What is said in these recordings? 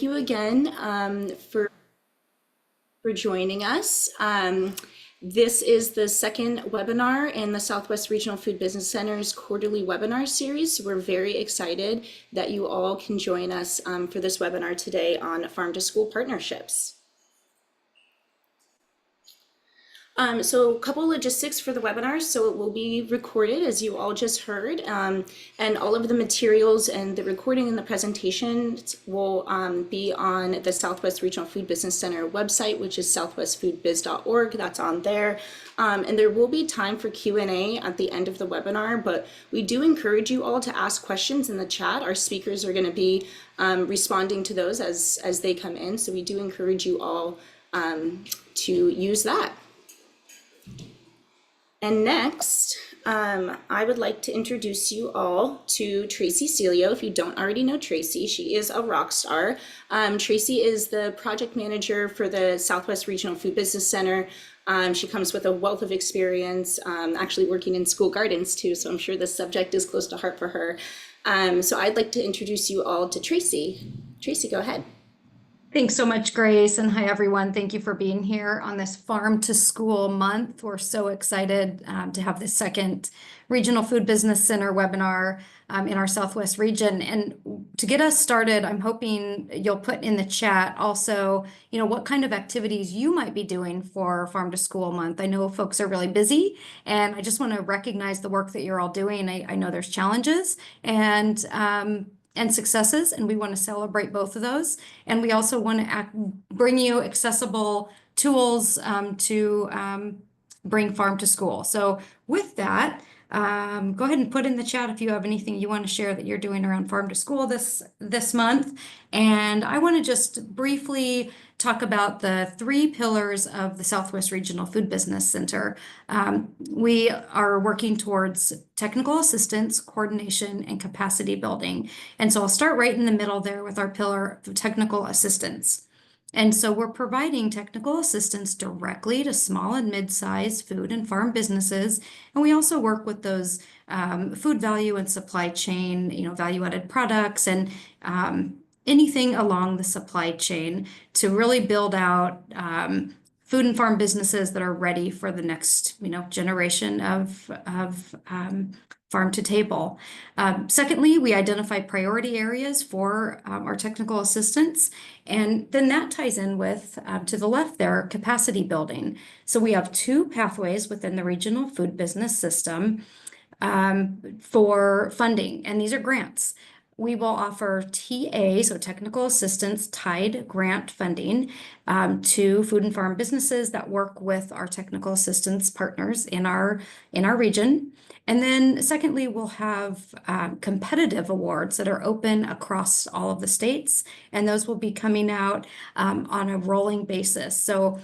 you again for joining us. This is the second webinar in the Southwest Regional Food Business Center's quarterly webinar series. We're very excited that you all can join us for this webinar today on farm to school partnerships. So a couple logistics for the webinar. So it will be recorded, as you all just heard, and all of the materials and the recording and the presentation will be on the Southwest Regional Food Business Center website, which is southwestfoodbiz.org. That's on there. And there will be time for Q&A at the end of the webinar, but we do encourage you all to ask questions in the chat. Our speakers are going to be responding to those as they come in. So we do encourage you all to use that. And next, I would like to introduce you all to Tracy Celio. If you don't already know Tracy, she is a rock star. Tracy is the project manager for the Southwest Regional Food Business Center. She comes with a wealth of experience, actually working in school gardens too, so I'm sure this subject is close to heart for her. So I'd like to introduce you all to Tracy. Tracy, go ahead. Thanks so much, Grace, and hi everyone. Thank you for being here on this Farm to School month. We're so excited to have the second Regional Food Business Center webinar in our Southwest region. And to get us started, I'm hoping you'll put in the chat also, what kind of activities you might be doing for Farm to School month. I know folks are really busy, and I just want to recognize the work that you're all doing. I know there's challenges and successes, and we want to celebrate both of those. And we also want to bring you accessible tools to bring farm to school. So with that, go ahead and put in the chat if you have anything you want to share that you're doing around farm to school this month. And I want to just briefly talk about the 3 pillars of the Southwest Regional Food Business Center. We are working towards technical assistance, coordination, and capacity building. And so I'll start right in the middle there with our pillar of technical assistance. And so we're providing technical assistance directly to small and mid-sized food and farm businesses. And we also work with those food value and supply chain, value-added products and anything along the supply chain to really build out food and farm businesses that are ready for the next, generation of farm to table. Secondly, we identify priority areas for our technical assistance. And then that ties in with, to the left there, capacity building. So we have 2 pathways within the regional food business system for funding, and these are grants. We will offer TA, so technical assistance tied grant funding to food and farm businesses that work with our technical assistance partners in our region. And then secondly, we'll have competitive awards that are open across all of the states, and those will be coming out on a rolling basis. So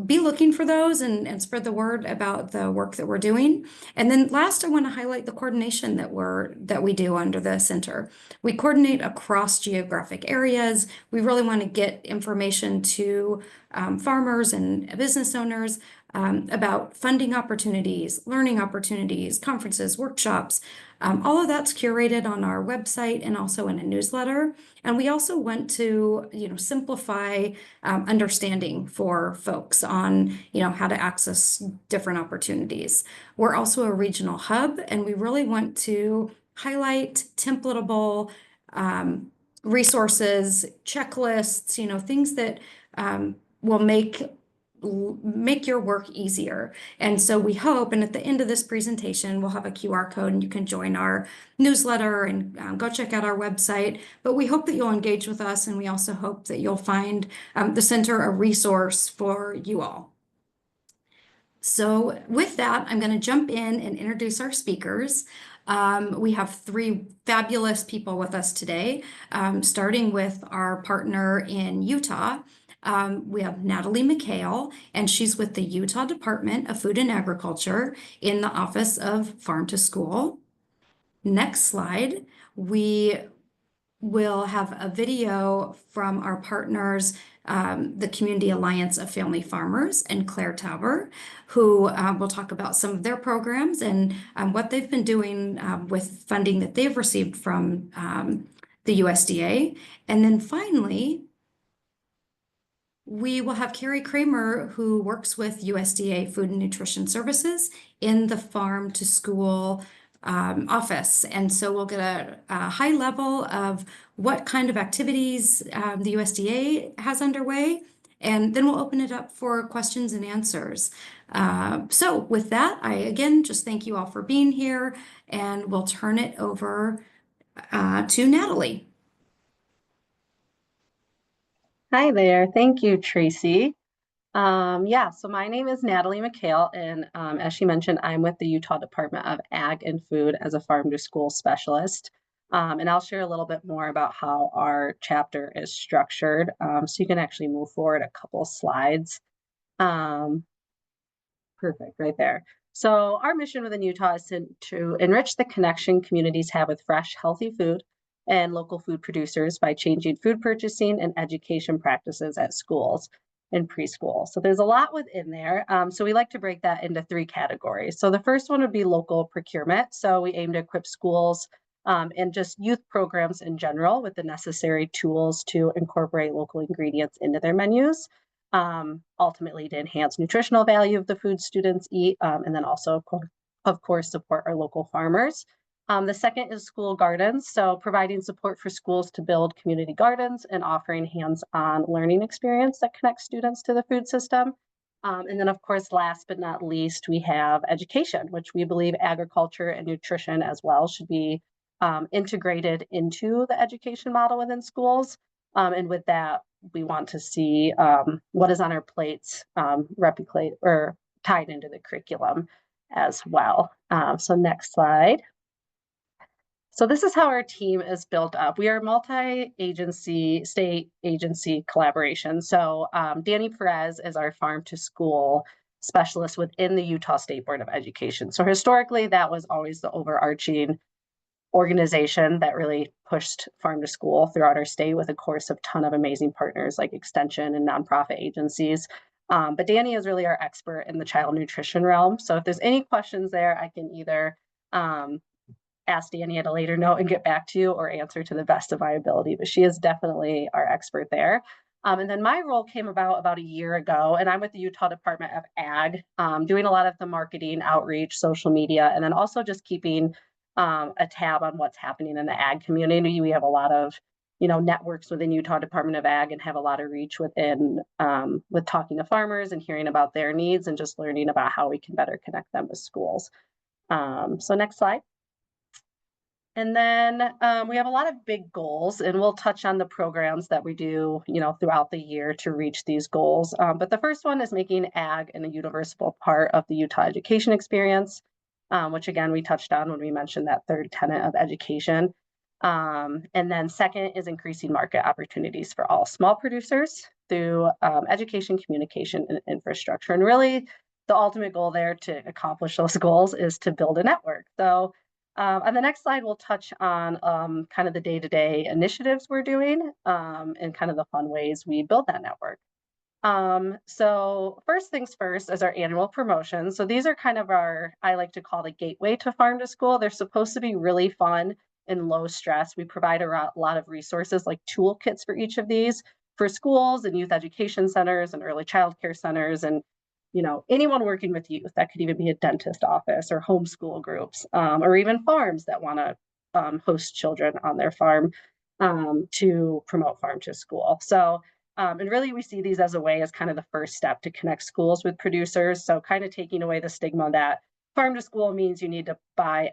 be looking for those and spread the word about the work that we're doing. And then last, I want to highlight the coordination that we do under the center. We coordinate across geographic areas. We really want to get information to farmers and business owners about funding opportunities, learning opportunities, conferences, workshops. All of that's curated on our website and also in a newsletter. And we also want to, simplify understanding for folks on, how to access different opportunities. We're also a regional hub, and we really want to highlight templatable resources, checklists, things that will make your work easier. And so we hope, and at the end of this presentation, we'll have a QR code and you can join our newsletter and go check out our website. But we hope that you'll engage with us, and we also hope that you'll find the center a resource for you all. So with that, I'm going to jump in and introduce our speakers. We have 3 fabulous people with us today, starting with our partner in Utah. We have Natalie McHale, and she's with the Utah Department of Food and Agriculture in the Office of Farm to School. Next slide, we will have a video from our partners, the Community Alliance of Family Farmers and Claire Tauber, who will talk about some of their programs and what they've been doing with funding that they've received from the USDA. And then finally, we will have Carrie Kramer, who works with USDA Food and Nutrition Services in the farm to school office. And so we'll get a high level of what kind of activities the USDA has underway. And then we'll open it up for questions and answers. So with that, I again just thank you all for being here, and we'll turn it over to Natalie. Hi there. Thank you, Tracy. So my name is Natalie McHale, and as she mentioned, I'm with the Utah Department of Ag and Food as a farm to school specialist. And I'll share a little bit more about how our chapter is structured. So you can actually move forward a couple slides. Perfect, right there. So our mission within Utah is to enrich the connection communities have with fresh, healthy food and local food producers by changing food purchasing and education practices at schools and preschool. So there's a lot within there. So we like to break that into three categories. So the first one would be local procurement. So we aim to equip schools and just youth programs in general with the necessary tools to incorporate local ingredients into their menus. Ultimately to enhance nutritional value of the food students eat, and then also, of course, support our local farmers. The second is school gardens, so providing support for schools to build community gardens and offering hands-on learning experience that connects students to the food system. And then, of course, last but not least, we have education, which we believe agriculture and nutrition as well should be integrated into the education model within schools. And with that, we want to see what is on our plates replicate or tied into the curriculum as well. So next slide. So this is how our team is built up. We are multi-agency, state agency collaboration. So Danny Perez is our farm to school specialist within the Utah State Board of Education. So historically, that was always the overarching organization that really pushed farm to school throughout our state with, of course, a ton of amazing partners like extension and nonprofit agencies. But Danny is really our expert in the child nutrition realm. So if there's any questions there, I can either ask Danny at a later note and get back to you or answer to the best of my ability. But she is definitely our expert there. And then my role came about a year ago, and I'm with the Utah Department of Ag, doing a lot of the marketing, outreach, social media, and then also just keeping a tab on what's happening in the ag community. We have a lot of, networks within Utah Department of Ag and have a lot of reach within with talking to farmers and hearing about their needs and just learning about how we can better connect them with schools. So next slide. And then we have a lot of big goals, and we'll touch on the programs that we do, throughout the year to reach these goals. But the first one is making ag an universal part of the Utah education experience, which again, we touched on when we mentioned that third tenet of education. And then second is increasing market opportunities for all small producers through education, communication, and infrastructure. And really, the ultimate goal there to accomplish those goals is to build a network. So on the next slide, we'll touch on kind of the day-to-day initiatives we're doing and kind of the fun ways we build that network. So first things first is our annual promotions. So these are kind of I like to call the gateway to farm to school. They're supposed to be really fun and low stress. We provide a lot of resources like toolkits for each of these for schools and youth education centers and early childcare centers and anyone working with youth. That could even be a dentist office or homeschool groups, or even farms that want to host children on their farm to promote farm to school. So, and really we see these as a way as kind of the first step to connect schools with producers. So kind of taking away the stigma that farm to school means you need to buy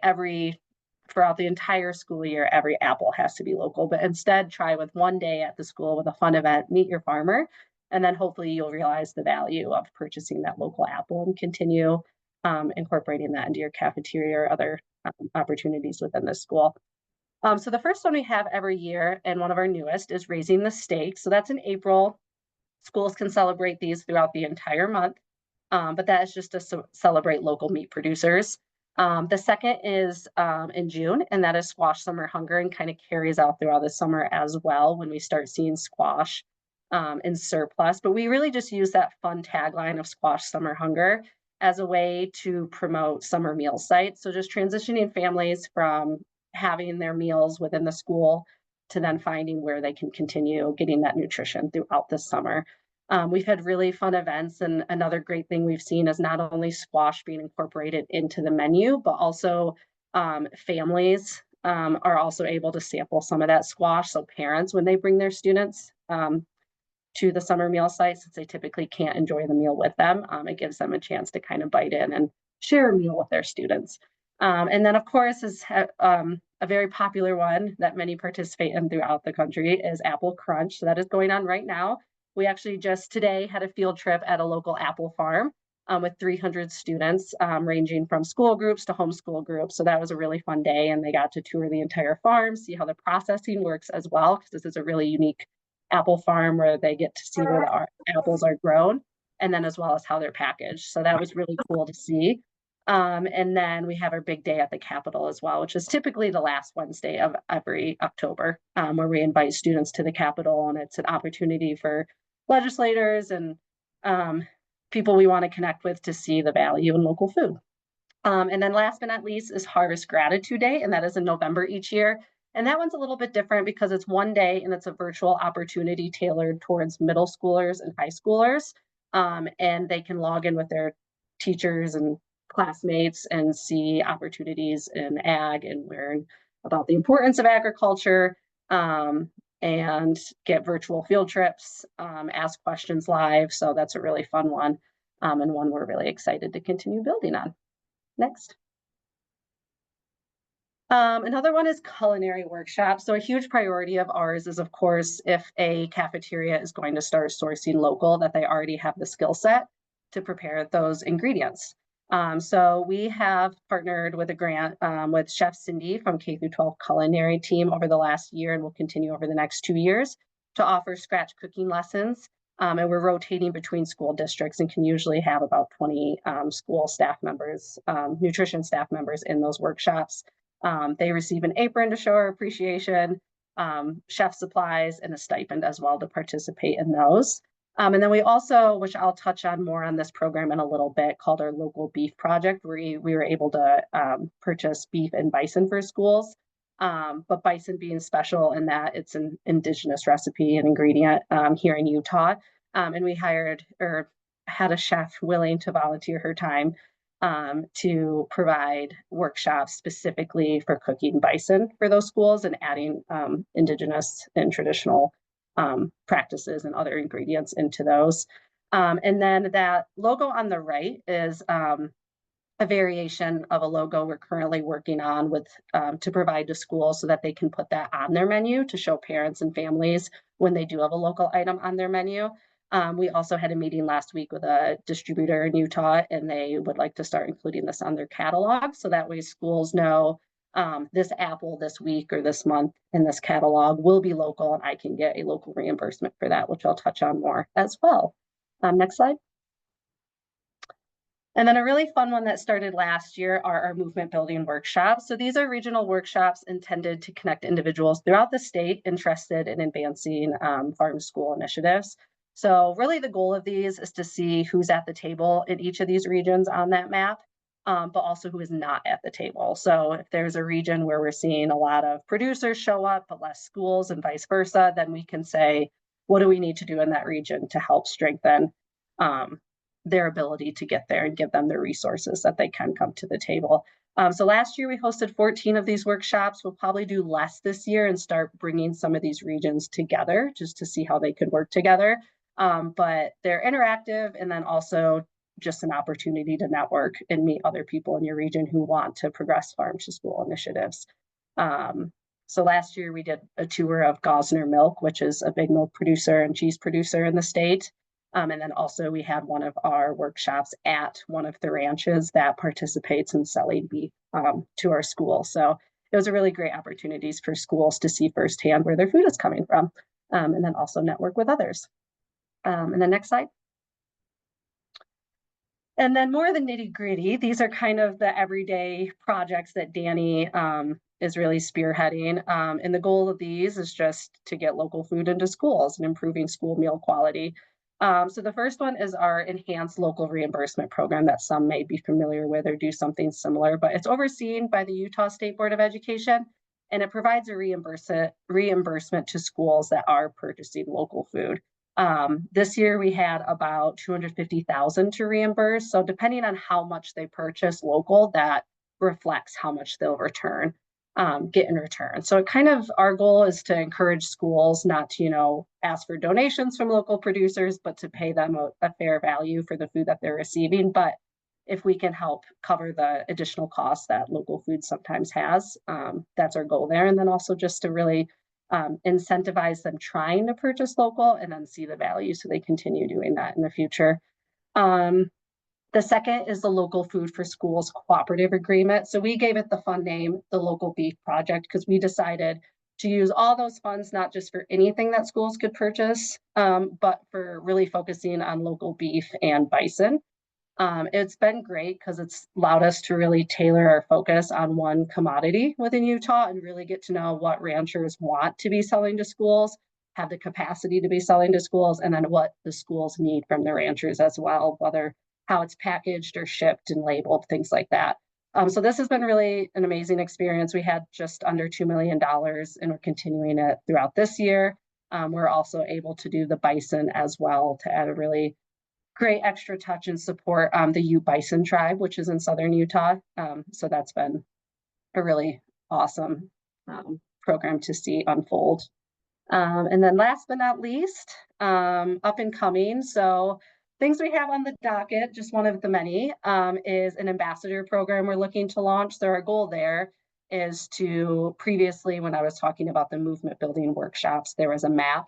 throughout the entire school year, every apple has to be local, but instead try with one day at the school with a fun event, meet your farmer. And then hopefully you'll realize the value of purchasing that local apple and continue incorporating that into your cafeteria or other opportunities within the school. So the first one we have every year, and one of our newest, is Raising the Stakes. So that's in April. Schools can celebrate these throughout the entire month, but that is just to celebrate local meat producers. The second is in June, and that is Squash Summer Hunger, and kind of carries out throughout the summer as well when we start seeing squash in surplus. But we really just use that fun tagline of Squash Summer Hunger as a way to promote summer meal sites. So just transitioning families from having their meals within the school to then finding where they can continue getting that nutrition throughout the summer. We've had really fun events, and another great thing we've seen is not only squash being incorporated into the menu, but also families are also able to sample some of that squash. So parents, when they bring their students to the summer meal site, since they typically can't enjoy the meal with them, it gives them a chance to kind of bite in and share a meal with their students. And then, of course, is a very popular one that many participate in throughout the country is Apple Crunch. So that is going on right now. We actually just today had a field trip at a local apple farm with 300 students, ranging from school groups to homeschool groups. So that was a really fun day, and they got to tour the entire farm, see how the processing works as well, because this is a really unique apple farm where they get to see where the apples are grown, and then as well as how they're packaged. So that was really cool to see. And then we have our big day at the Capitol as well, which is typically the last Wednesday of every October, where we invite students to the Capitol, and it's an opportunity for legislators and people we want to connect with to see the value in local food. And then last but not least is Harvest Gratitude Day, and that is in November each year. And that one's a little bit different because it's one day and it's a virtual opportunity tailored towards middle schoolers and high schoolers. And they can log in with their teachers and classmates and see opportunities in ag and learn about the importance of agriculture, and get virtual field trips, ask questions live. So that's a really fun one, and one we're really excited to continue building on. Next. Another one is culinary workshops. So a huge priority of ours is, of course, if a cafeteria is going to start sourcing local, that they already have the skill set to prepare those ingredients. So we have partnered with a grant with Chef Cindy from K-12 culinary team over the last year, and will continue over the next 2 years to offer scratch cooking lessons. And we're rotating between school districts and can usually have about 20 school staff members, nutrition staff members in those workshops. They receive an apron to show our appreciation, chef supplies, and a stipend as well to participate in those. And then we also, which I'll touch on more on this program in a little bit, called our Local Beef Project, where we were able to purchase beef and bison for schools. But bison being special in that it's an indigenous recipe and ingredient here in Utah. And we hired or had a chef willing to volunteer her time to provide workshops specifically for cooking bison for those schools and adding indigenous and traditional practices and other ingredients into those. And then that logo on the right is a variation of a logo we're currently working on with to provide to schools so that they can put that on their menu to show parents and families when they do have a local item on their menu. We also had a meeting last week with a distributor in Utah, and they would like to start including this on their catalog. So that way schools know this apple this week or this month in this catalog will be local, and I can get a local reimbursement for that, which I'll touch on more as well. Next slide. And then a really fun one that started last year are our movement building workshops. So these are regional workshops intended to connect individuals throughout the state interested in advancing farm school initiatives. So really the goal of these is to see who's at the table in each of these regions on that map, but also who is not at the table. So if there's a region where we're seeing a lot of producers show up, but less schools and vice versa, then we can say, what do we need to do in that region to help strengthen their ability to get there and give them the resources that they can come to the table. So last year we hosted 14 of these workshops. We'll probably do less this year and start bringing some of these regions together just to see how they could work together. But they're interactive, and then also just an opportunity to network and meet other people in your region who want to progress farm to school initiatives. So last year we did a tour of Gosner Milk, which is a big milk producer and cheese producer in the state. And then also we had one of our workshops at one of the ranches that participates in selling beef to our school. So it was a really great opportunities for schools to see firsthand where their food is coming from, and then also network with others. And then next slide. And then more of the nitty gritty, these are kind of the everyday projects that Danny is really spearheading. And the goal of these is just to get local food into schools and improving school meal quality. So the first one is our enhanced local reimbursement program that some may be familiar with or do something similar, but it's overseen by the Utah State Board of Education. and it provides a reimbursement to schools that are purchasing local food. This year we had about 250,000 to reimburse. So depending on how much they purchase local, that reflects how much they'll get in return. So our goal is to encourage schools not to, ask for donations from local producers, but to pay them a fair value for the food that they're receiving. But if we can help cover the additional costs that local food sometimes has, that's our goal there. And then also just to really incentivize them trying to purchase local and then see the value so they continue doing that in the future. The second is the Local Food for Schools Cooperative Agreement. So we gave it the fun name, the Local Beef Project, because we decided to use all those funds, not just for anything that schools could purchase, but for really focusing on local beef and bison. It's been great because it's allowed us to really tailor our focus on one commodity within Utah and really get to know what ranchers want to be selling to schools, have the capacity to be selling to schools, and then what the schools need from the ranchers as well, whether how it's packaged or shipped and labeled, things like that. So this has been really an amazing experience. We had just under $2 million and we're continuing it throughout this year. We're also able to do the bison as well to add a really great extra touch and support the Ute Bison tribe, which is in southern Utah. So that's been a really awesome program to see unfold. And then last but not least, up and coming. So things we have on the docket, just one of the many, is an ambassador program we're looking to launch. So our goal there is to previously, when I was talking about the movement building workshops, there was a map.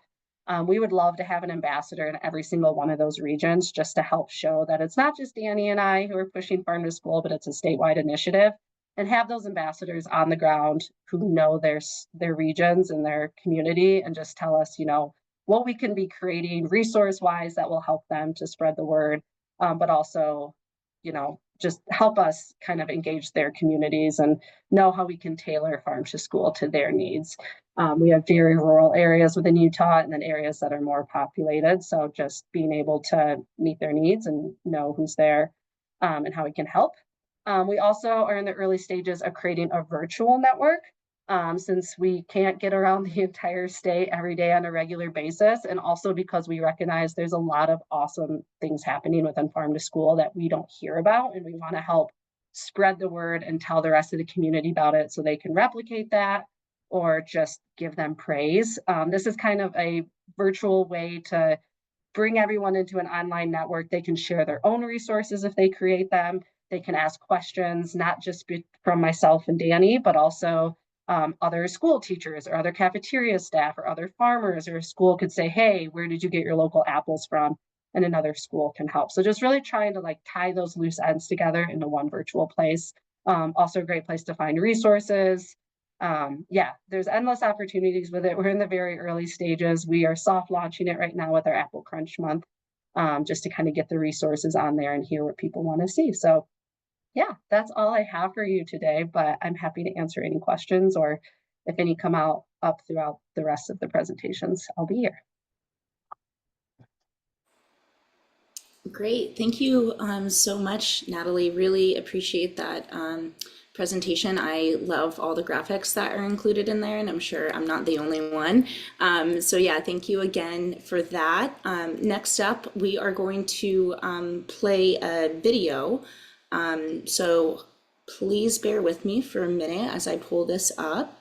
We would love to have an ambassador in every single one of those regions just to help show that it's not just Danny and I who are pushing farm to school, but it's a statewide initiative, and have those ambassadors on the ground who know their regions and their community and just tell us, what we can be creating resource-wise that will help them to spread the word, but also, just help us kind of engage their communities and know how we can tailor farm to school to their needs. We have very rural areas within Utah and then areas that are more populated. So just being able to meet their needs and know who's there and how we can help. We also are in the early stages of creating a virtual network since we can't get around the entire state every day on a regular basis. And also because we recognize there's a lot of awesome things happening within farm to school that we don't hear about. And we want to help spread the word and tell the rest of the community about it so they can replicate that or just give them praise. This is kind of a virtual way to bring everyone into an online network. They can share their own resources if they create them. They can ask questions, not just from myself and Danny, but also other school teachers or other cafeteria staff or other farmers, or a school could say, hey, where did you get your local apples from? And another school can help. So just really trying to tie those loose ends together into one virtual place. Also a great place to find resources. There's endless opportunities with it. We're in the very early stages. We are soft launching it right now with our Apple Crunch month, just to kind of get the resources on there and hear what people want to see. So yeah, that's all I have for you today, but I'm happy to answer any questions, or if any come up throughout the rest of the presentations, I'll be here. Great. Thank you so much, Natalie. Really appreciate that presentation. I love all the graphics that are included in there, and I'm sure I'm not the only one. So yeah, thank you again for that. Next up, we are going to play a video. So please bear with me for a minute as I pull this up.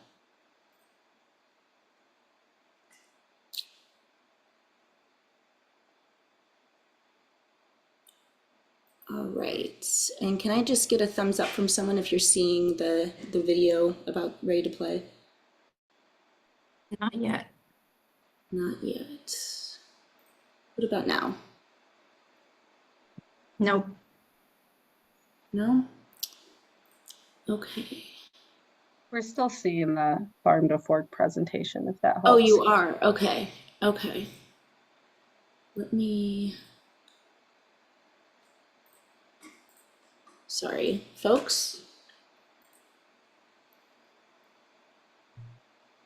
All right, and can I just get a thumbs up from someone if you're seeing the video about ready to play? Not yet. Not yet. What about now? Nope. No? Okay. We're still seeing the farm to fork presentation, if that helps. Oh, you are? Okay. Okay. Let me... Sorry, folks.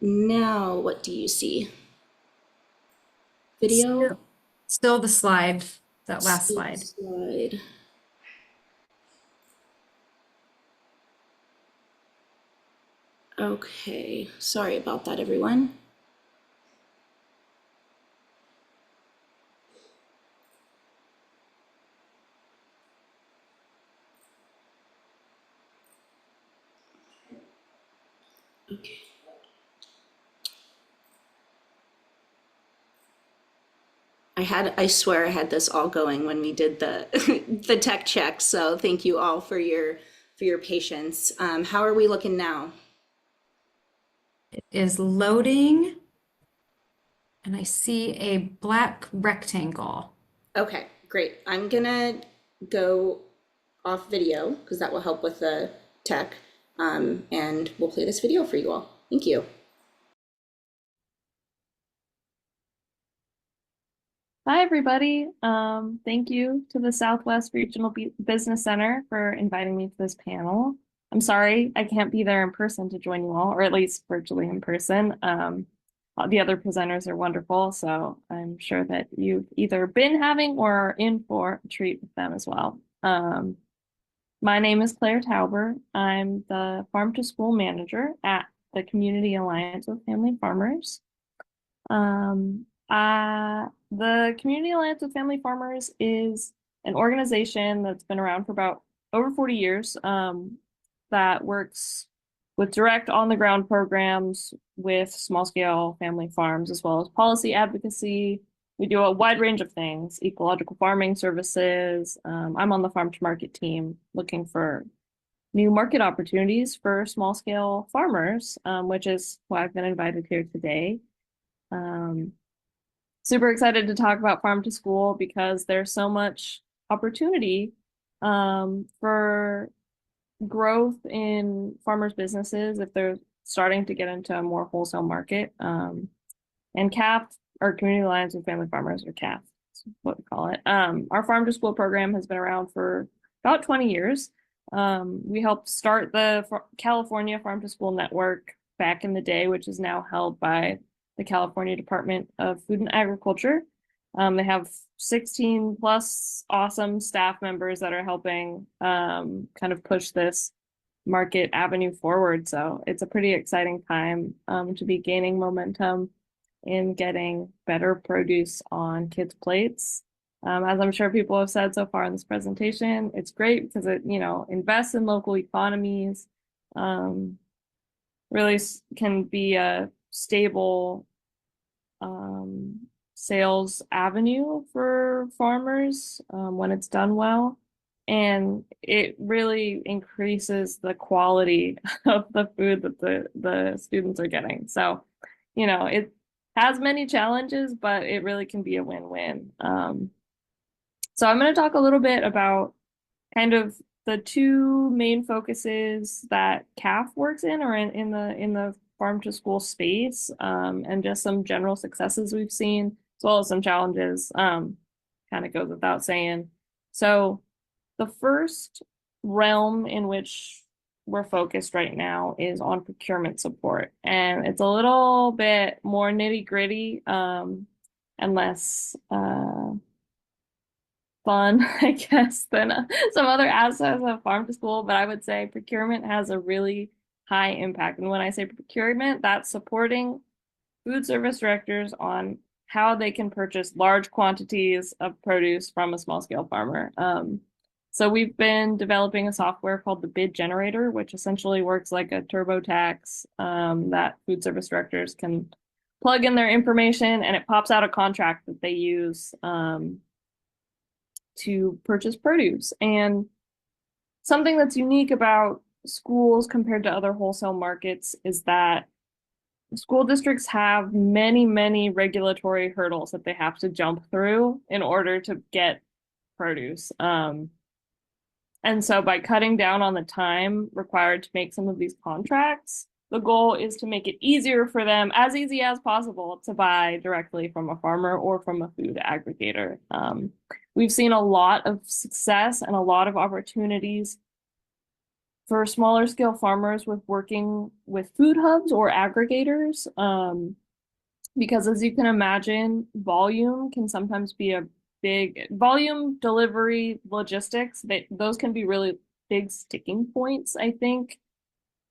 Now, what do you see? Video? Still the slide, that last slide. Slide. Okay, sorry about that, everyone. Okay. I swear I had this all going when we did the the tech check. So thank you all for your patience. How are we looking now? It is loading, and I see a black rectangle. Okay, great. I'm gonna go off video because that will help with the tech. And we'll play this video for you all. Thank you. Hi, everybody. Thank you to the Southwest Regional Business Center for inviting me to this panel. I'm sorry I can't be there in person to join you all, or at least virtually in person. The other presenters are wonderful, so I'm sure that you've either been having or are in for a treat with them as well. My name is Claire Tauber. I'm the Farm to School Manager at the Community Alliance of Family Farmers. The Community Alliance of Family Farmers is an organization that's been around for about over 40 years, that works with direct on-the-ground programs with small-scale family farms, as well as policy advocacy. We do a wide range of things, ecological farming services. I'm on the farm to market team looking for new market opportunities for small-scale farmers, which is why I've been invited here today. Super excited to talk about farm to school because there's so much opportunity for growth in farmers' businesses if they're starting to get into a more wholesale market. And CAF, or Community Alliance of Family Farmers, or CAF, is what we call it. Our farm to school program has been around for about 20 years. We helped start the California Farm to School Network back in the day, which is now held by the California Department of Food and Agriculture. They have 16 plus awesome staff members that are helping kind of push this market avenue forward. So it's a pretty exciting time to be gaining momentum in getting better produce on kids' plates. As I'm sure people have said so far in this presentation, it's great because it, invests in local economies, really can be a stable sales avenue for farmers when it's done well. And it really increases the quality of the food that the students are getting. So, it has many challenges, but it really can be a win-win. So I'm going to talk a little bit about kind of the two main focuses that CAF works in, or in the farm to school space, and just some general successes we've seen, as well as some challenges, kind of goes without saying. So the first realm in which we're focused right now is on procurement support. And it's a little bit more nitty-gritty, and less fun, I guess, than some other aspects of farm to school. But I would say procurement has a really high impact. And when I say procurement, that's supporting food service directors on how they can purchase large quantities of produce from a small scale farmer. So we've been developing a software called the Bid Generator, which essentially works like a TurboTax, that food service directors can plug in their information and it pops out a contract that they use to purchase produce. And something that's unique about schools compared to other wholesale markets is that school districts have many, many regulatory hurdles that they have to jump through in order to get produce. And so by cutting down on the time required to make some of these contracts, the goal is to make it easier for them, as easy as possible, to buy directly from a farmer or from a food aggregator. We've seen a lot of success and a lot of opportunities for smaller scale farmers with working with food hubs or aggregators, because as you can imagine, volume can sometimes be a big volume, delivery, logistics, those can be really big sticking points, I think,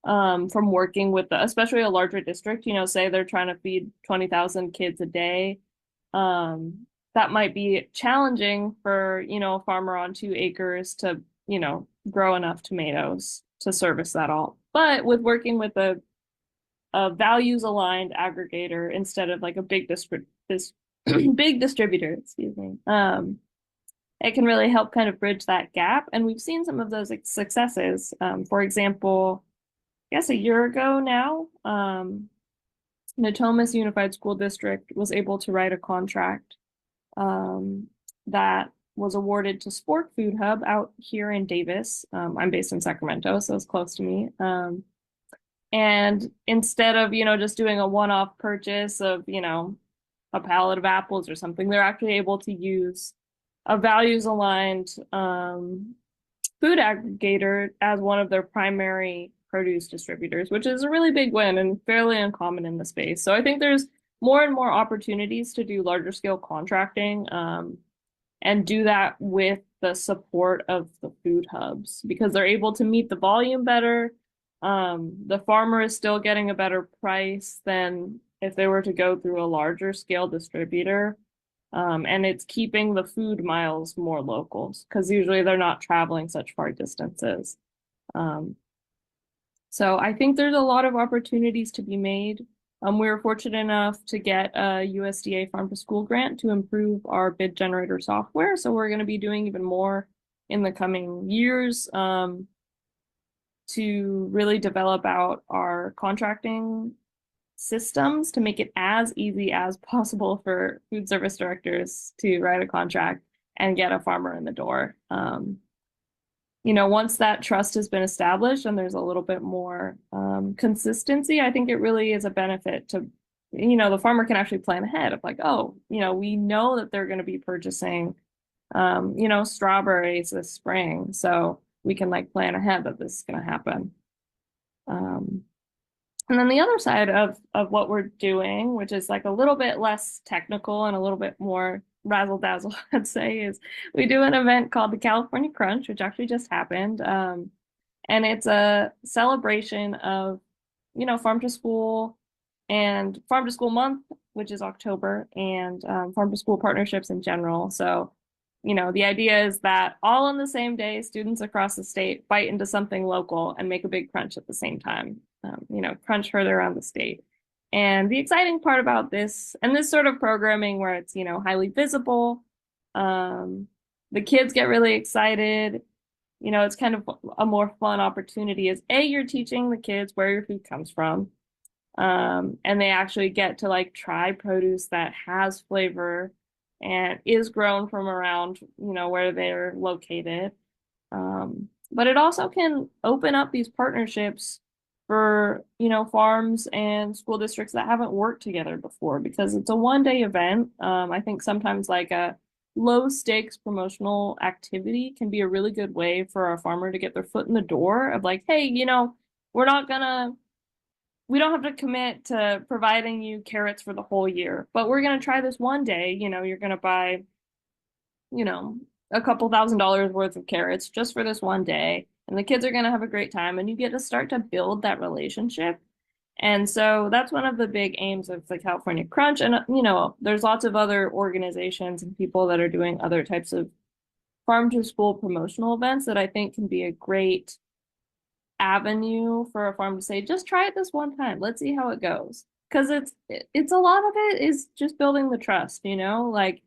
from working with especially a larger district, say they're trying to feed 20,000 kids a day. That might be challenging for, a farmer on 2 acres to, grow enough tomatoes to service that all. But with working with a values aligned aggregator instead of like a big big distributor, excuse me, it can really help kind of bridge that gap. And we've seen some of those successes. For example, I guess a year ago now, Natomas Unified School District was able to write a contract that was awarded to Spork Food Hub out here in Davis. I'm based in Sacramento, so it's close to me. And instead of, just doing a one-off purchase of, a pallet of apples or something, they're actually able to use a values-aligned food aggregator as one of their primary produce distributors, which is a really big win and fairly uncommon in the space. So I think there's more and more opportunities to do larger scale contracting and do that with the support of the food hubs because they're able to meet the volume better. The farmer is still getting a better price than if they were to go through a larger scale distributor. And it's keeping the food miles more local because usually they're not traveling such far distances. So I think there's a lot of opportunities to be made. We were fortunate enough to get a USDA Farm to School grant to improve our bid generator software. So we're going to be doing even more in the coming years to really develop out our contracting systems to make it as easy as possible for food service directors to write a contract and get a farmer in the door. Once that trust has been established and there's a little bit more consistency, I think it really is a benefit to, the farmer can actually plan ahead of like, oh, we know that they're going to be purchasing, strawberries this spring. So we can like plan ahead that this is going to happen. And then the other side of what we're doing, which is like a little bit less technical and a little bit more razzle dazzle, I'd say, is we do an event called the California Crunch, which actually just happened. And it's a celebration of, farm to school and farm to school month, which is October, and farm to school partnerships in general. So, the idea is that all on the same day, students across the state bite into something local and make a big crunch at the same time, crunch further around the state. And the exciting part about this, and this sort of programming where it's, highly visible, the kids get really excited, it's kind of a more fun opportunity is you're teaching the kids where your food comes from. And they actually get to like try produce that has flavor and is grown from around, where they're located. But it also can open up these partnerships for, farms and school districts that haven't worked together before because it's a one-day event. I think sometimes like a low stakes promotional activity can be a really good way for a farmer to get their foot in the door of like, hey, we don't have to commit to providing you carrots for the whole year, but we're going to try this one day. You're going to buy, a couple $1,000s worth of carrots just for this one day. And the kids are going to have a great time and you get to start to build that relationship. And so that's one of the big aims of the California Crunch. And, there's lots of other organizations and people that are doing other types of farm to school promotional events that I think can be a great avenue for a farm to say, just try it this one time. Let's see how it goes. Because it's a lot of it is just building the trust, like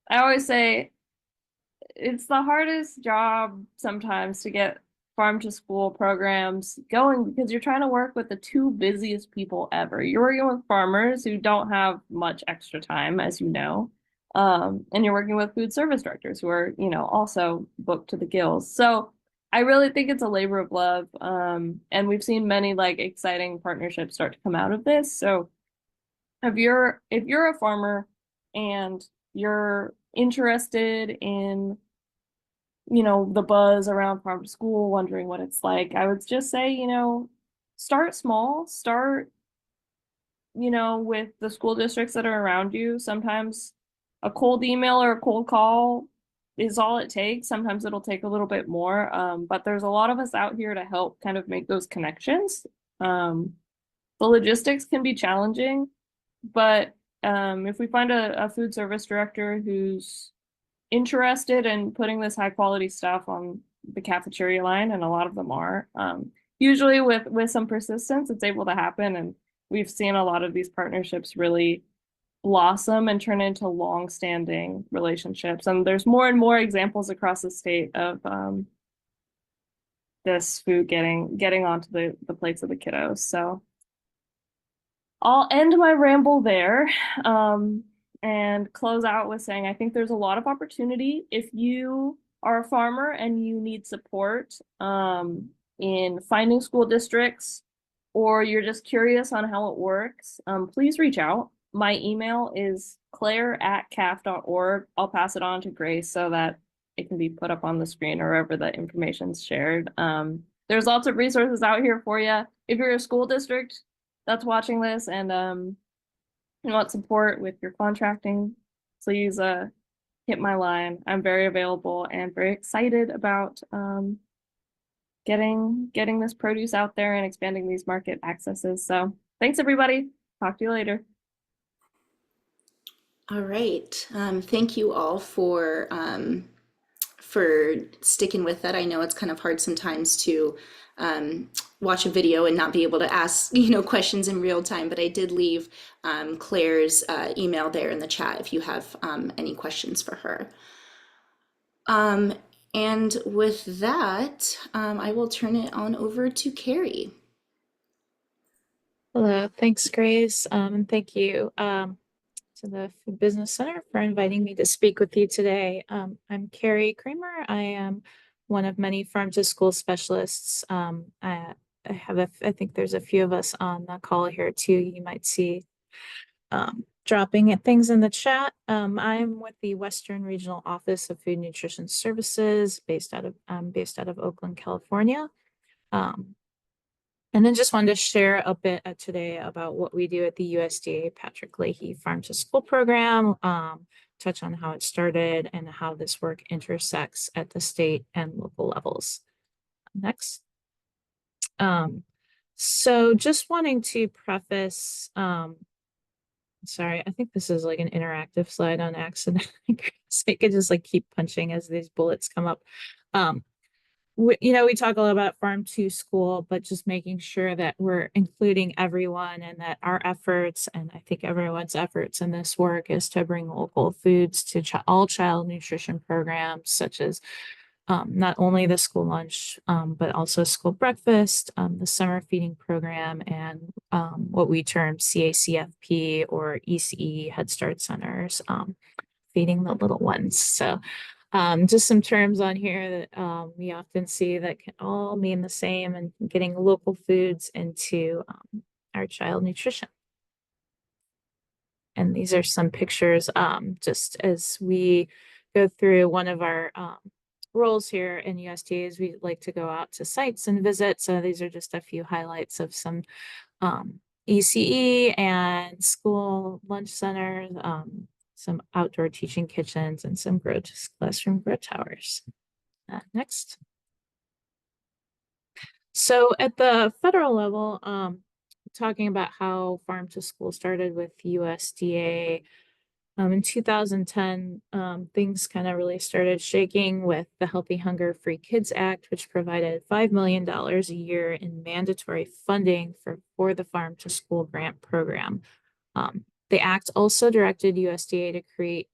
I always say, it's the hardest job sometimes to get farm to school programs going because you're trying to work with the two busiest people ever. You're working with farmers who don't have much extra time, as you know, and you're working with food service directors who are, also booked to the gills. So I really think it's a labor of love. And we've seen many like exciting partnerships start to come out of this. So if you're a farmer and you're interested in, the buzz around farm to school, wondering what it's like, I would just say, start small, start, with the school districts that are around you. Sometimes a cold email or a cold call is all it takes. Sometimes it'll take a little bit more, but there's a lot of us out here to help kind of make those connections. The logistics can be challenging, but if we find a food service director who's interested in putting this high quality stuff on the cafeteria line, and a lot of them are, usually with some persistence, it's able to happen. And we've seen a lot of these partnerships really blossom and turn into long-standing relationships. And there's more and more examples across the state of this food getting onto the plates of the kiddos. So I'll end my ramble there, and close out with saying I think there's a lot of opportunity if you are a farmer and you need support in finding school districts, or you're just curious on how it works. Please reach out. My email is claire@caf.org. I'll pass it on to Grace so that it can be put up on the screen or wherever the information's shared. There's lots of resources out here for you. If you're a school district that's watching this and you want support with your contracting, please hit my line. I'm very available and very excited about getting this produce out there and expanding these market accesses. So thanks, everybody. Talk to you later. All right. Thank you all for sticking with that. I know it's kind of hard sometimes to watch a video and not be able to ask, questions in real time, but I did leave Claire's email there in the chat if you have any questions for her. And with that, I will turn it on over to Carrie. Hello, thanks, Grace, and thank you to the Food Business Center for inviting me to speak with you today. I'm Carrie Kramer. I am one of many farm to school specialists. I think there's a few of us on the call here too. You might see dropping things in the chat. I'm with the Western Regional Office of Food Nutrition Services, based out of Oakland, California. And then just wanted to share a bit today about what we do at the USDA Patrick Leahy Farm to School program, touch on how it started and how this work intersects at the state and local levels. Next. So just wanting to preface, sorry, I think this is like an interactive slide on accident. So I could just like keep punching as these bullets come up. We talk a lot about farm to school, but just making sure that we're including everyone and that our efforts, and I think everyone's efforts in this work, is to bring local foods to all child nutrition programs, such as not only the school lunch, but also school breakfast, the summer feeding program, and what we term CACFP or ECE Head Start centers, feeding the little ones. So just some terms on here that we often see that can all mean the same, and getting local foods into our child nutrition. And these are some pictures just as we go through. One of our roles here in USDA is we like to go out to sites and visit. So these are just a few highlights of some ECE and school lunch centers, some outdoor teaching kitchens, and some classroom grow towers. Next. So at the federal level, talking about how farm to school started with USDA. In 2010, things kind of really started shaking with the Healthy Hunger Free Kids Act, which provided $5 million a year in mandatory funding for the farm to school grant program. The act also directed USDA to create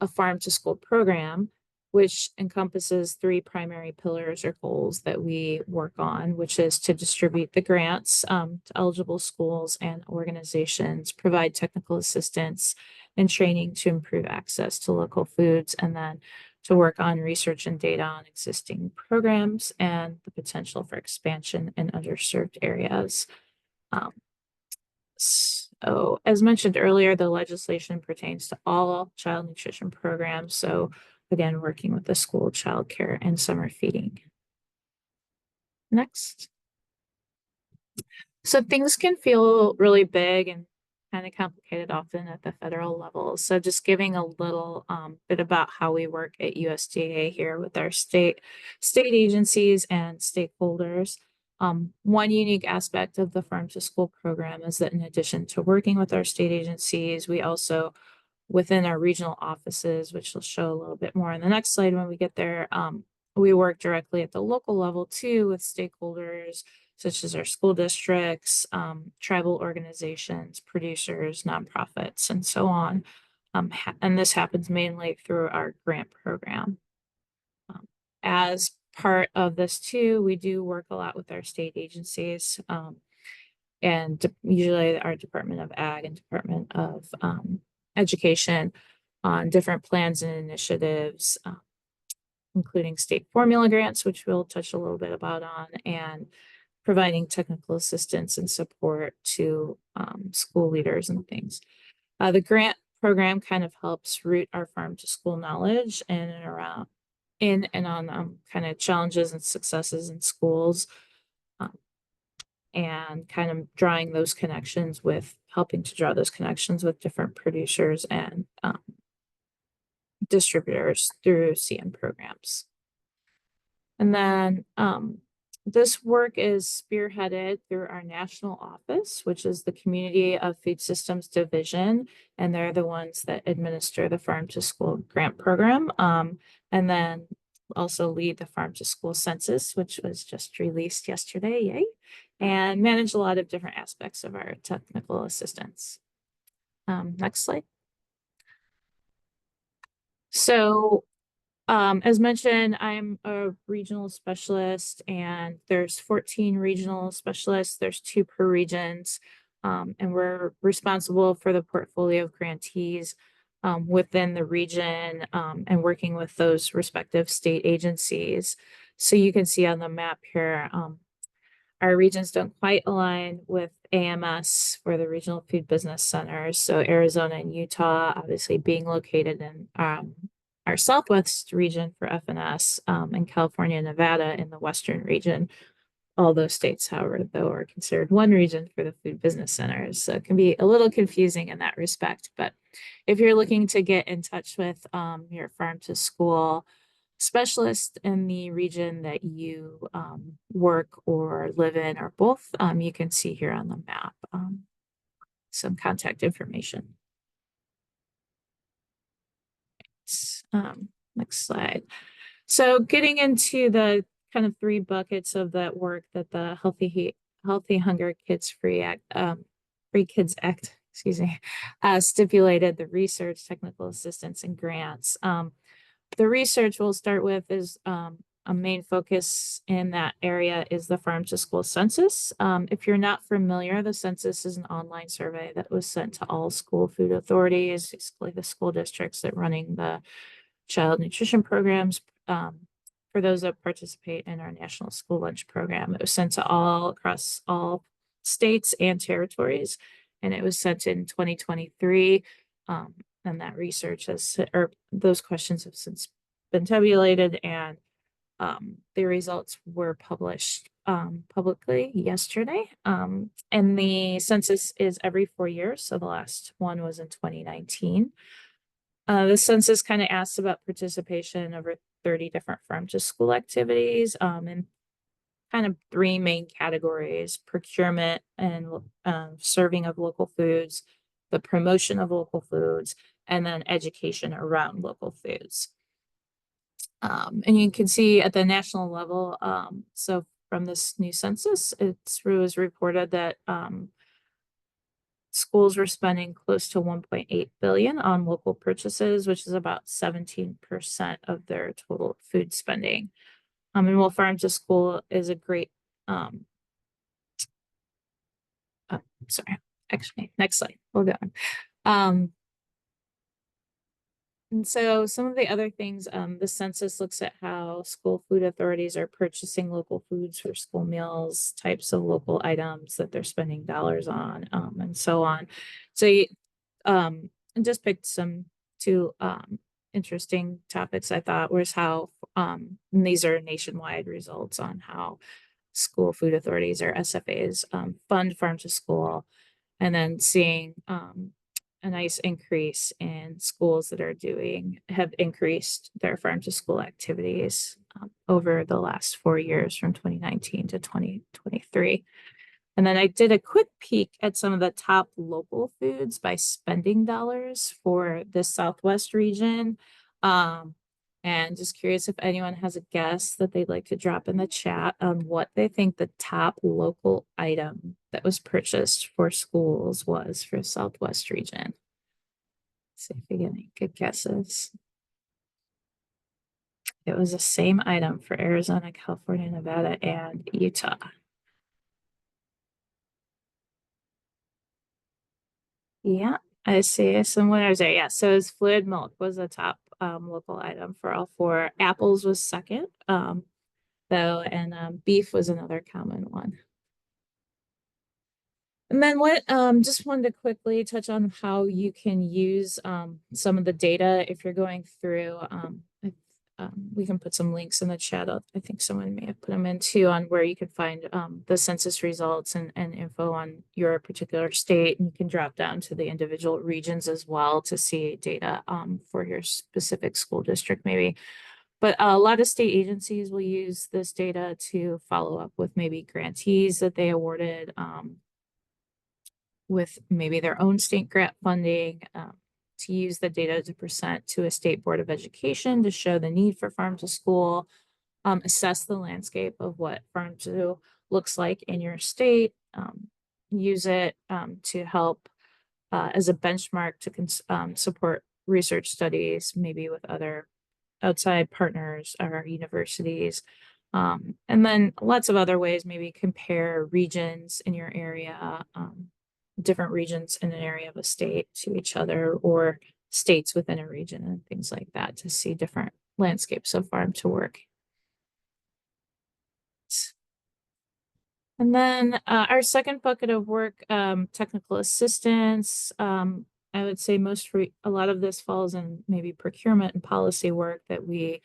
a farm to school program, which encompasses 3 primary pillars or goals that we work on, which is to distribute the grants to eligible schools and organizations, provide technical assistance and training to improve access to local foods, and then to work on research and data on existing programs and the potential for expansion in underserved areas. So as mentioned earlier, the legislation pertains to all child nutrition programs. So again, working with the school, childcare, and summer feeding. Next. So things can feel really big and kind of complicated often at the federal level. So just giving a little bit about how we work at USDA here with our state agencies and stakeholders. One unique aspect of the Farm to School program is that in addition to working with our state agencies, we also, within our regional offices, which will show a little bit more on the next slide when we get there, we work directly at the local level too with stakeholders such as our school districts, tribal organizations, producers, nonprofits, and so on. And this happens mainly through our grant program. As part of this too, we do work a lot with our state agencies, and usually our Department of Ag and Department of Education on different plans and initiatives, including state formula grants, which we'll touch a little bit about on, and providing technical assistance and support to school leaders and things. The grant program kind of helps root our farm to school knowledge in and on kind of challenges and successes in schools, and kind of drawing those connections with, helping to draw those connections with different producers and distributors through CM programs. And then this work is spearheaded through our national office, which is the Community of Food Systems Division, and they're the ones that administer the Farm to School grant program, and then also lead the Farm to School census, which was just released yesterday, yay, and manage a lot of different aspects of our technical assistance. Next slide. So as mentioned, I'm a regional specialist, and there's 14 regional specialists. There's 2 per regions, and we're responsible for the portfolio of grantees within the region, and working with those respective state agencies. So you can see on the map here, our regions don't quite align with AMS for the regional food business centers. So Arizona and Utah, obviously being located in our Southwest region for FNS, and California and Nevada in the Western region. All those states, however, though, are considered one region for the food business centers. So it can be a little confusing in that respect. But if you're looking to get in touch with your farm to school specialist in the region that you work or live in, or both, you can see here on the map some contact information. Next slide. So getting into the kind of 3 buckets of that work that the Healthy Hunger Kids Free Kids Act, excuse me, stipulated: the research, technical assistance, and grants. The research we'll start with is a main focus in that area is the Farm to School census. If you're not familiar, the census is an online survey that was sent to all school food authorities, basically the school districts that running the child nutrition programs. For those that participate in our National School Lunch Program, it was sent to all across all states and territories, and it was sent in 2023. And that research has, or those questions have since been tabulated, and the results were published publicly yesterday. And the census is every 4 years, so the last one was in 2019. The census kind of asks about participation over 30 different farm to school activities, and kind of 3 main categories: procurement and serving of local foods, the promotion of local foods, and then education around local foods. And you can see at the national level, so from this new census, it was reported that schools were spending close to 1.8 billion on local purchases, which is about 17% of their total food spending. And while Farm to School is a great, sorry, actually, next slide, we'll go on. And so some of the other things, the census looks at how school food authorities are purchasing local foods for school meals, types of local items that they're spending dollars on, and so on. So I just picked some 2 interesting topics I thought was how, and these are nationwide results on how school food authorities or SFAs fund Farm to School. And then seeing a nice increase in schools that have increased their farm to school activities over the last 4 years from 2019 to 2023. And then I did a quick peek at some of the top local foods by spending dollars for the Southwest region. And just curious if anyone has a guess that they'd like to drop in the chat on what they think the top local item that was purchased for schools was for Southwest region. See if we get any good guesses. It was the same item for Arizona, California, Nevada, and Utah. Yeah, I see some winners there. Yeah, so it's fluid milk was the top local item for all four. Apples was second, though, and beef was another common one. And then just wanted to quickly touch on how you can use some of the data if you're going through. We can put some links in the chat. I think someone may have put them in too on where you can find the census results and info on your particular state. And you can drop down to the individual regions as well to see data for your specific school district maybe. But a lot of state agencies will use this data to follow up with maybe grantees that they awarded with maybe their own state grant funding, to use the data to present to a state board of education to show the need for farm to school, assess the landscape of what farm to looks like in your state, use it to help as a benchmark to support research studies, maybe with other outside partners or universities. And then lots of other ways, maybe compare regions in your area, different regions in an area of a state to each other, or states within a region and things like that to see different landscapes of farm to work. And then our second bucket of work, technical assistance. I would say a lot of this falls in maybe procurement and policy work that we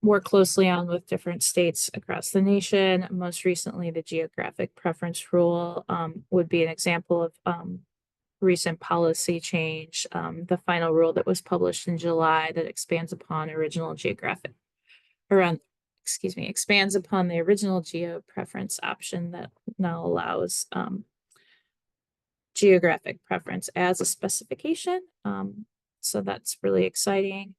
work closely on with different states across the nation. Most recently, the geographic preference rule would be an example of recent policy change. The final rule that was published in July that expands upon the original geo preference option that now allows geographic preference as a specification. So that's really exciting.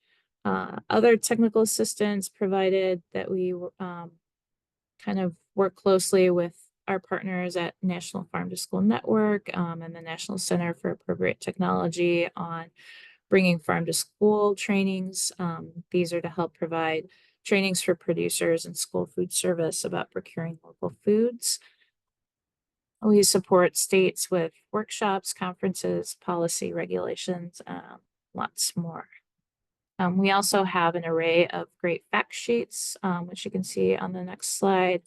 Other technical assistance provided that we kind of work closely with our partners at National Farm to School Network and the National Center for Appropriate Technology on bringing farm to school trainings. These are to help provide trainings for producers and school food service about procuring local foods. We support states with workshops, conferences, policy regulations, lots more. We also have an array of great fact sheets, which you can see on the next slide.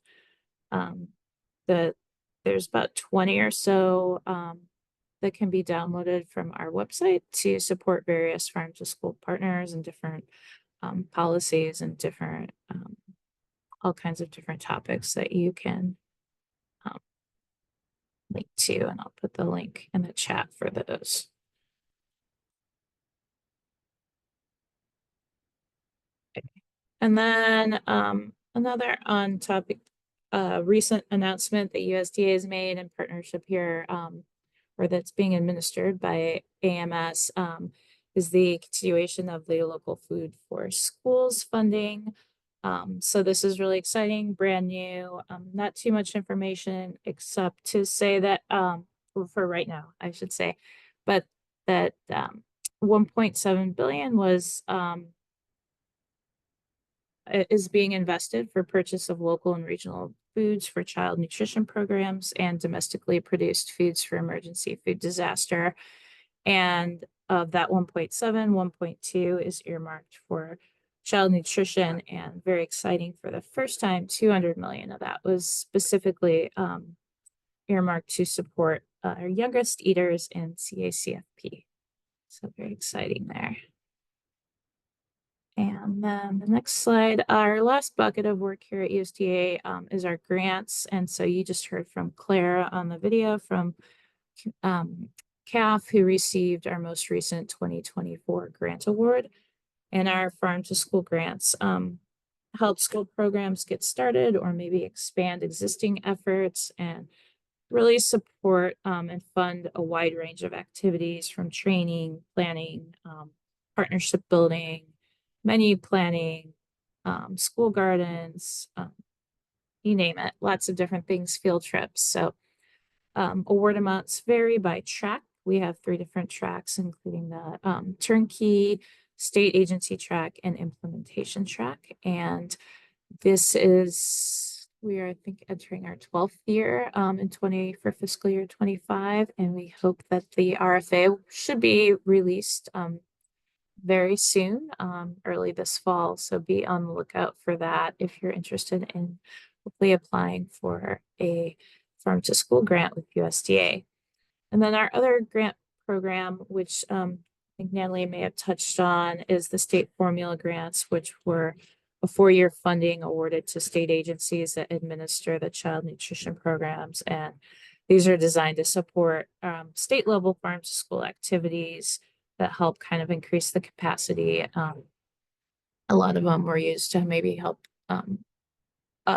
There's about 20 or so that can be downloaded from our website to support various farm to school partners and different policies and different all kinds of different topics that you can link to, and I'll put the link in the chat for those. And then another on topic recent announcement that USDA has made in partnership here, or that's being administered by AMS, is the continuation of the local food for schools funding. So this is really exciting, brand new, not too much information except to say that for right now, I should say, but that 1.7 billion was is being invested for purchase of local and regional foods for child nutrition programs and domestically produced foods for emergency food disaster. And of that 1.7, 1.2 is earmarked for child nutrition, and very exciting, for the first time, 200 million of that was specifically earmarked to support our youngest eaters in CACFP. So very exciting there. And then the next slide, our last bucket of work here at USDA is our grants. And so you just heard from Claire on the video from CAF, who received our most recent 2024 grant award, and our farm to school grants help school programs get started or maybe expand existing efforts and really support and fund a wide range of activities from training, planning, partnership building, menu planning, school gardens, you name it, lots of different things, field trips. So award amounts vary by track. We have 3 different tracks, including the turnkey, state agency track, and implementation track. And this is, we are, I think, entering our 12th year for fiscal year 25, and we hope that the RFA should be released very soon, early this fall. So be on the lookout for that if you're interested in hopefully applying for a farm to school grant with USDA. And then our other grant program, which I think Natalie may have touched on, is the state formula grants, which were a 4-year funding awarded to state agencies that administer the child nutrition programs. And these are designed to support state level farm to school activities that help kind of increase the capacity. A lot of them were used to maybe help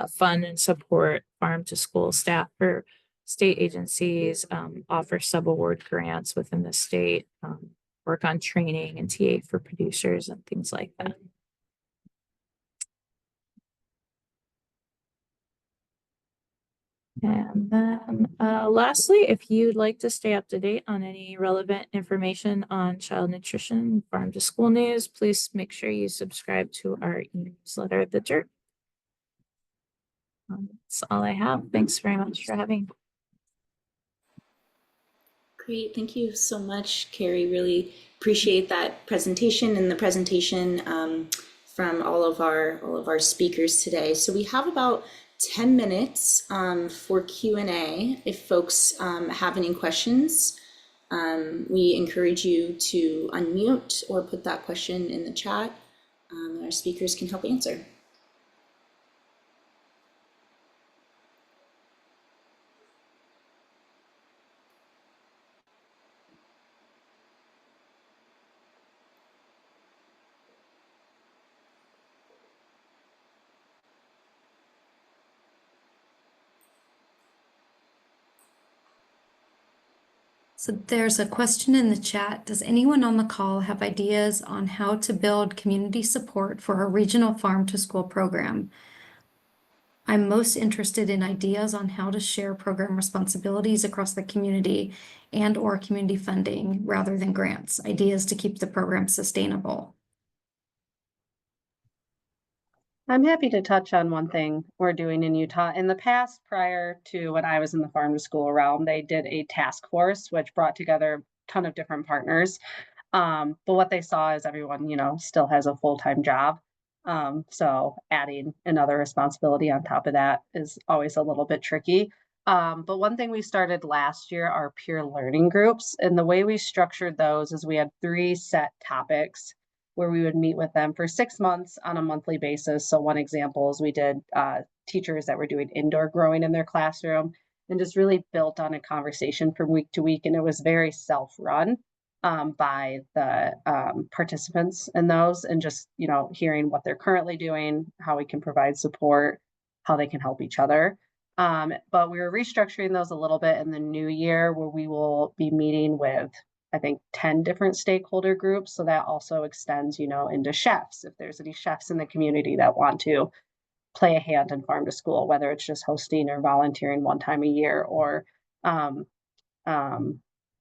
fund and support farm to school staff for state agencies, offer sub-award grants within the state, work on training and TA for producers and things like that. And then lastly, if you'd like to stay up to date on any relevant information on child nutrition, farm to school news, please make sure you subscribe to our newsletter, The Dirt. That's all I have. Thanks very much for having me. Great, thank you so much, Carrie. Really appreciate that presentation and the presentation from all of our speakers today. So we have about 10 minutes for Q&A. If folks have any questions, we encourage you to unmute or put that question in the chat. Our speakers can help answer. So there's a question in the chat. Does anyone on the call have ideas on how to build community support for a regional farm to school program? I'm most interested in ideas on how to share program responsibilities across the community and/or community funding rather than grants, ideas to keep the program sustainable. I'm happy to touch on one thing we're doing in Utah. In the past, prior to when I was in the farm to school realm, they did a task force, which brought together a ton of different partners. But what they saw is everyone, still has a full-time job. So adding another responsibility on top of that is always a little bit tricky. But one thing we started last year are peer learning groups. And the way we structured those is we had 3 set topics where we would meet with them for 6 months on a monthly basis. So one example is we did teachers that were doing indoor growing in their classroom and just really built on a conversation from week to week. And it was very self-run by the participants in those, and just, hearing what they're currently doing, how we can provide support, how they can help each other. But we were restructuring those a little bit in the new year, where we will be meeting with, I think, 10 different stakeholder groups. So that also extends, into chefs. If there's any chefs in the community that want to play a hand in farm to school, whether it's just hosting or volunteering one time a year, or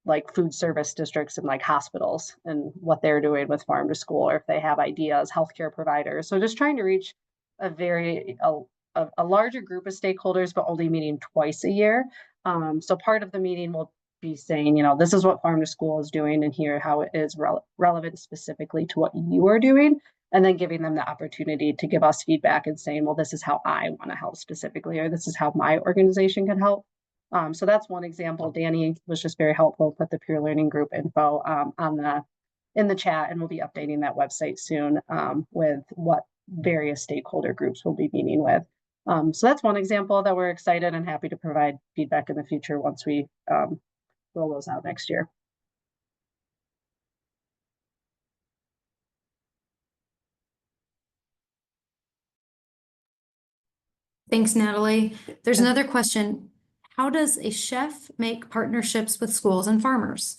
like food service districts and like hospitals and what they're doing with farm to school, or if they have ideas, healthcare providers. So just trying to reach a larger group of stakeholders, but only meeting twice a year. So part of the meeting will be saying, this is what farm to school is doing, and here how it is relevant specifically to what you are doing, and then giving them the opportunity to give us feedback and saying, well, this is how I want to help specifically, or this is how my organization can help. So that's one example. Danny was just very helpful, put the peer learning group info in the chat, and we'll be updating that website soon with what various stakeholder groups we'll be meeting with. So that's one example that we're excited and happy to provide feedback in the future once we roll those out next year. Thanks, Natalie. There's Yeah. another question. How does a chef make partnerships with schools and farmers?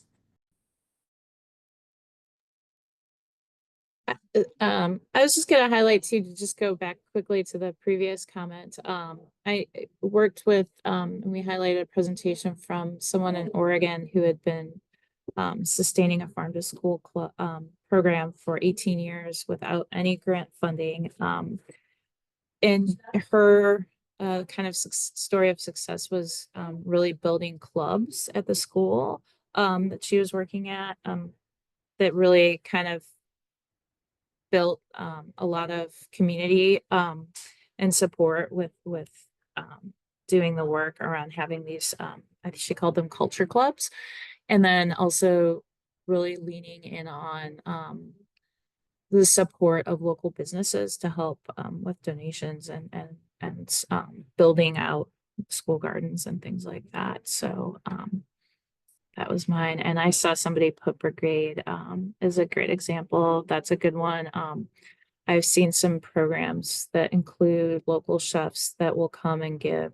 I was just going to highlight too, to just go back quickly to the previous comment. I worked with, and we highlighted a presentation from someone in Oregon who had been sustaining a farm to school program for 18 years without any grant funding. And her kind of story of success was really building clubs at the school that she was working at that really kind of built a lot of community and support with doing the work around having these, I think she called them culture clubs, and then also really leaning in on the support of local businesses to help with donations and building out school gardens and things like that. So that was mine. And I saw somebody put brigade as a great example. That's a good one. I've seen some programs that include local chefs that will come and give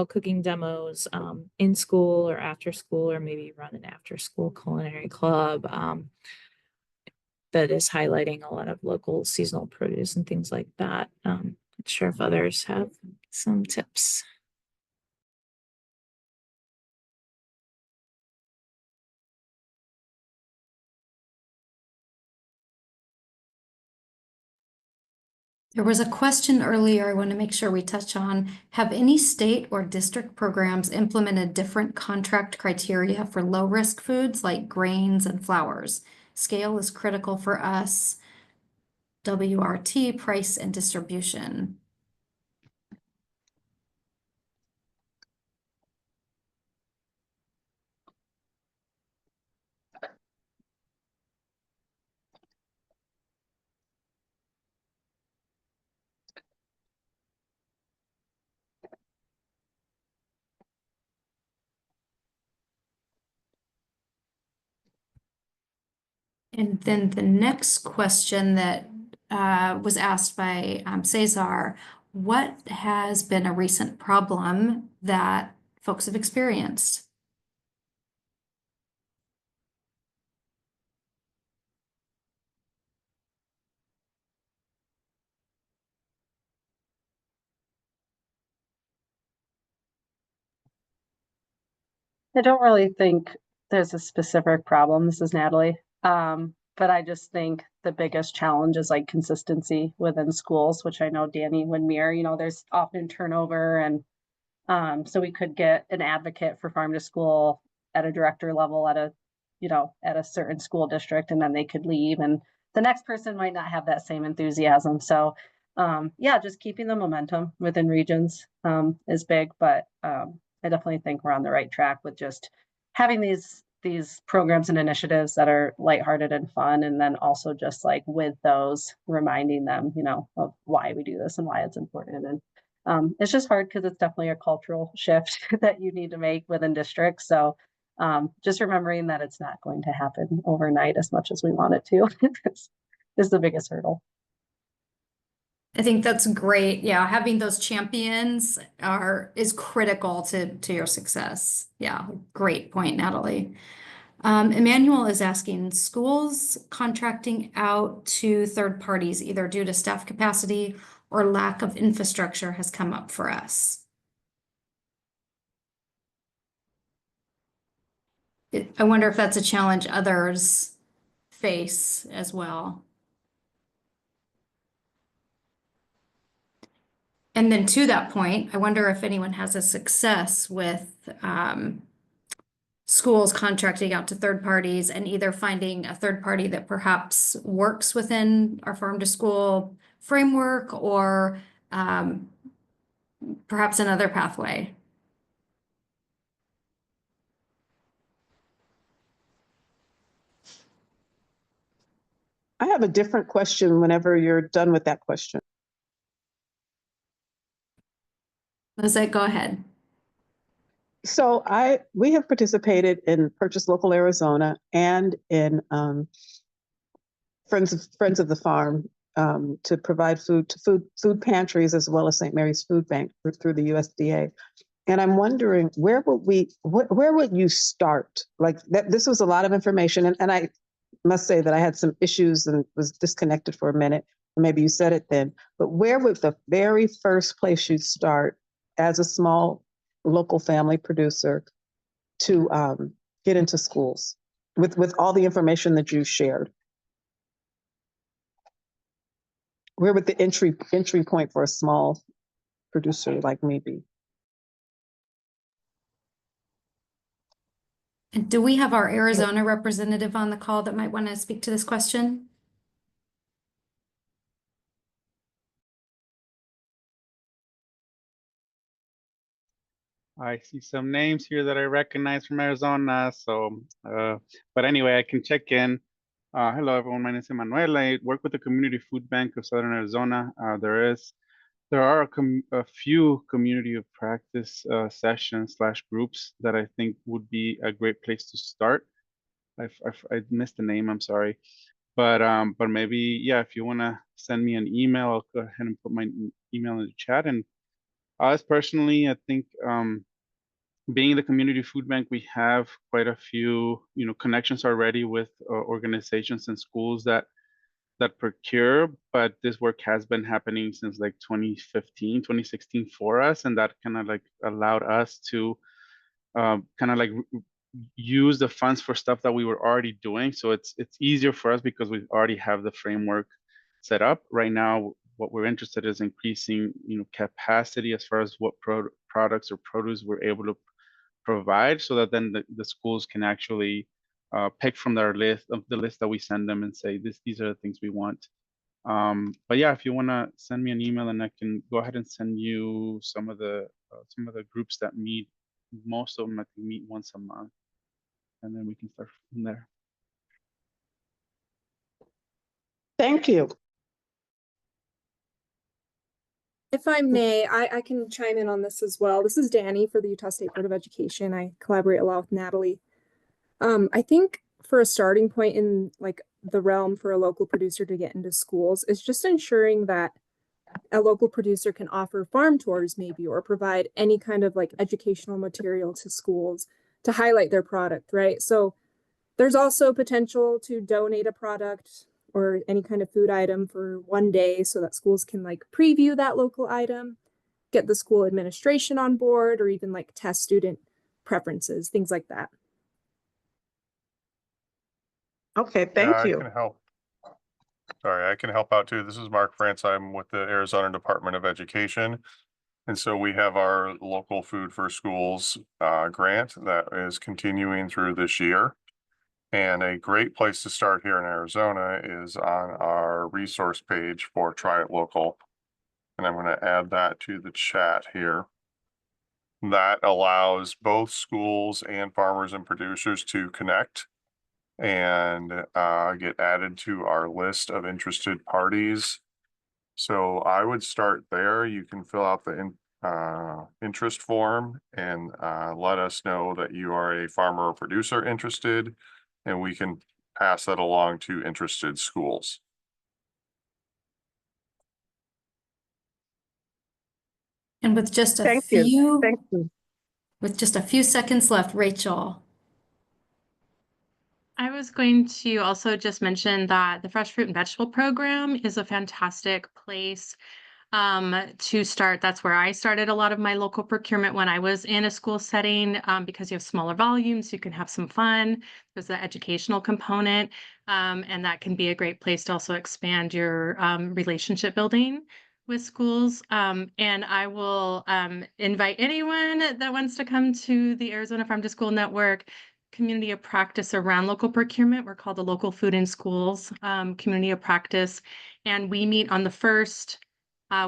cooking demos in school or after school, or maybe run an after school culinary club that is highlighting a lot of local seasonal produce and things like that. Not sure if others have some tips. There was a question earlier I want to make sure we touch on. Have any state or district programs implemented different contract criteria for low-risk foods like grains and flours? Scale is critical for us. WRT, price and distribution. And then the next question that was asked by Cesar, what has been a recent problem that folks have experienced? I don't really think there's a specific problem. This is Natalie. But I just think the biggest challenge is like consistency within schools, which I know Danny would mirror. There's often turnover, and so we could get an advocate for farm to school at a director level at a certain school district, and then they could leave, and the next person might not have that same enthusiasm. So yeah, just keeping the momentum within regions is big, but I definitely think we're on the right track with just having these programs and initiatives that are lighthearted and fun, and then also just like with those reminding them, of why we do this and why it's important. And it's just hard because it's definitely a cultural shift that you need to make within districts. So just remembering that it's not going to happen overnight as much as we want it to is the biggest hurdle. I think that's great. Yeah, having those champions is critical to your success. Yeah, great point, Natalie. Emmanuel is asking, schools contracting out to third parties, either due to staff capacity or lack of infrastructure, has come up for us. I wonder if that's a challenge others face as well. And then to that point, I wonder if anyone has a success with schools contracting out to third parties and either finding a third party that perhaps works within our farm to school framework, or perhaps another pathway. I have a different question whenever you're done with that question. Lizette, go ahead. So we have participated in Purchase Local Arizona and in Friends of the Farm to provide food to food pantries as well as St. Mary's Food Bank through the USDA. And I'm wondering where would you start? Like that, this was a lot of information, and I must say that I had some issues and was disconnected for a minute. Maybe you said it then, but where would the very first place you'd start as a small local family producer to get into schools with all the information that you shared? Where would the entry point for a small producer like me be? And do we have our Arizona representative on the call that might want to speak to this question? I see some names here that I recognize from Arizona. So, but anyway, I can check in. Hello, everyone. My name is Emmanuel. I work with the Community Food Bank of Southern Arizona. There are a few community of practice sessions / groups that I think would be a great place to start. I missed the name. I'm sorry, but maybe yeah, if you want to send me an email, I'll go ahead and put my email in the chat. And us personally, I think being the community food bank, we have quite a few connections already with organizations and schools that procure, but this work has been happening since like 2015, 2016 for us, and that kind of like allowed us to kind of like use the funds for stuff that we were already doing. So it's easier for us because we already have the framework set up. Right now, what we're interested in is increasing capacity as far as what products or produce we're able to provide, so that then the schools can actually pick from their list that we send them and say these are the things we want. But yeah, if you want to send me an email, and I can go ahead and send you some of the groups that meet. Most of them I think meet once a month, and then we can start from there. Thank you. If I may, I can chime in on this as well. This is Danny for the Utah State Board of Education. I collaborate a lot with Natalie. I think for a starting point in like the realm for a local producer to get into schools is just ensuring that a local producer can offer farm tours maybe, or provide any kind of like educational material to schools to highlight their product, right? So there's also potential to donate a product or any kind of food item for one day so that schools can like preview that local item, get the school administration on board, or even like test student preferences, things like that. Okay, thank you. I can help. Sorry, I can help out too. This is Mark France. I'm with the Arizona Department of Education. And so we have our local Food for Schools grant that is continuing through this year. And a great place to start here in Arizona is on our resource page for Try It Local. And I'm going to add that to the chat here. That allows both schools and farmers and producers to connect and get added to our list of interested parties. So I would start there. You can fill out the interest form and let us know that you are a farmer or producer interested, and we can pass that along to interested schools. And with just a Thank few, you. Thank you. with just a few seconds left, Rachel. I was going to also just mention that the Fresh Fruit and Vegetable Program is a fantastic place to start. That's where I started a lot of my local procurement when I was in a school setting, because you have smaller volumes, you can have some fun. There's the educational component, and that can be a great place to also expand your relationship building with schools. And I will invite anyone that wants to come to the Arizona Farm to School Network community of practice around local procurement. We're called the Local Food in Schools community of practice. And we meet on the first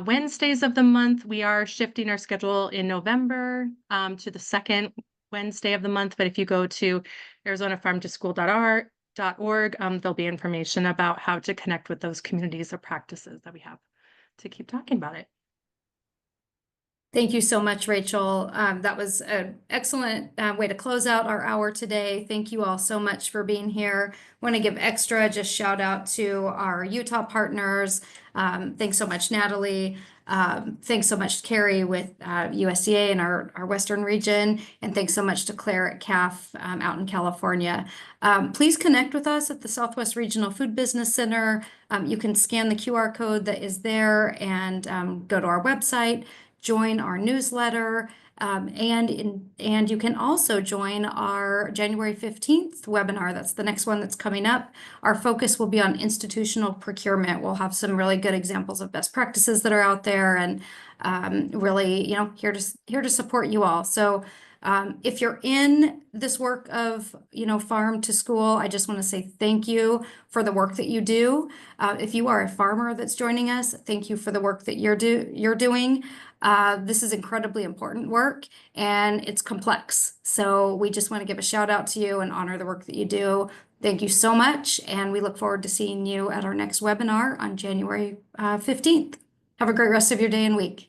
Wednesdays of the month. We are shifting our schedule in November to the second Wednesday of the month. But if you go to arizonafarmtoschool.org, there'll be information about how to connect with those communities of practices that we have to keep talking about it. Thank you so much, Rachel. That was an excellent way to close out our hour today. Thank you all so much for being here. Want to give extra just shout out to our Utah partners. Thanks so much, Natalie. Thanks so much, Carrie with USDA and our Western region. And thanks so much to Claire at CAF out in California. Please connect with us at the Southwest Regional Food Business Center. You can scan the QR code that is there and go to our website, join our newsletter, and you can also join our January 15th webinar. That's the next one that's coming up. Our focus will be on institutional procurement. We'll have some really good examples of best practices that are out there, and really, here to support you all. So if you're in this work of, farm to school, I just want to say thank you for the work that you do. If you are a farmer that's joining us, thank you for the work that you're doing. This is incredibly important work, and it's complex. So we just want to give a shout out to you and honor the work that you do. Thank you so much, and we look forward to seeing you at our next webinar on January 15th. Have a great rest of your day and week.